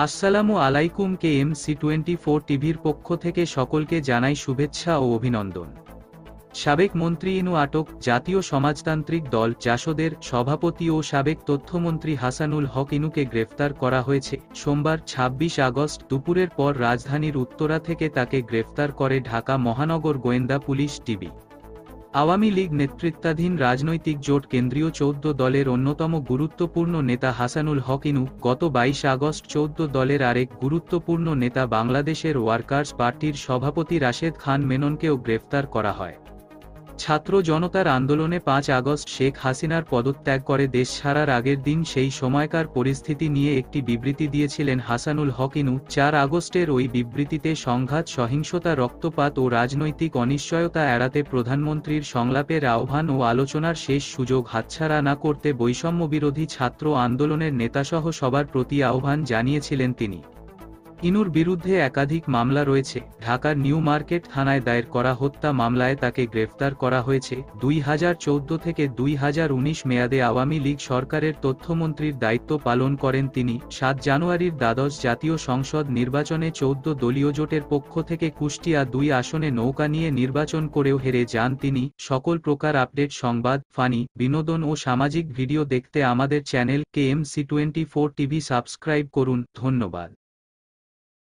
আসসালামু আলাইকুম। KMC24 টিভির পক্ষ থেকে সকলকে জানাই শুভেচ্ছা ও অভিনন্দন। সাবেক মন্ত্রী ইনু আটক। জাতীয় সমাজতান্ত্রিক দল জাসদের সভাপতি ও সাবেক তথ্যমন্ত্রী হাসানুল হক ইনুকে গ্রেফতার করা হয়েছে। সোমবার ২৬ আগস্ট দুপুরের পর রাজধানীর উত্তরা থেকে তাকে গ্রেফতার করে ঢাকা মহানগর গোয়েন্দা পুলিশ ডিবি। আওয়ামী লীগ নেতৃত্বাধীন রাজনৈতিক জোট কেন্দ্রীয় ১৪ দলের অন্যতম গুরুত্বপূর্ণ নেতা হাসানুল হক ইনু গত ২২ আগস্ট ১৪ দলের আরেক গুরুত্বপূর্ণ নেতা বাংলাদেশের ওয়ার্কার্স পার্টির সভাপতি রাশেদ খান মেননকেও গ্রেফতার করা হয়। ছাত্র জনতার আন্দোলনে ৫ আগস্ট শেখ হাসিনার পদত্যাগ করে দেশ ছাড়ার আগের দিন সেই সময়কার পরিস্থিতি নিয়ে একটি বিবৃতি দিয়েছিলেন হাসানুল হক ইনু। ৪ আগস্টের ওই বিবৃতিতে সংঘাত, সহিংসতা, রক্তপাত ও রাজনৈতিক অনিশ্চয়তা এড়াতে প্রধানমন্ত্রীর সংলাপের আহ্বান ও আলোচনার শেষ সুযোগ হাতছাড়া না করতে বৈষম্যবিরোধী ছাত্র আন্দোলনের নেতাসহ সবার প্রতি আহ্বান জানিয়েছিলেন তিনি। ইনুর বিরুদ্ধে একাধিক মামলা রয়েছে। ঢাকার নিউ মার্কেট থানায় দায়ের করা হত্যা মামলায় তাকে গ্রেফতার করা হয়েছে। ২০১৪ থেকে ২০১৯ মেয়াদে আওয়ামী লীগ সরকারের তথ্যমন্ত্রীর দায়িত্ব পালন করেন তিনি। ৭ জানুয়ারির দ্বাদশ জাতীয় সংসদ নির্বাচনে ১৪ দলীয় জোটের পক্ষ থেকে কুষ্টিয়া ২ আসনে নৌকা নিয়ে নির্বাচন করেও হেরে যান তিনি। সকল প্রকার আপডেট, সংবাদ, ফানি, বিনোদন ও সামাজিক ভিডিও দেখতে আমাদের চ্যানেল KMC24 টিভি সাবস্ক্রাইব করুন। ধন্যবাদ।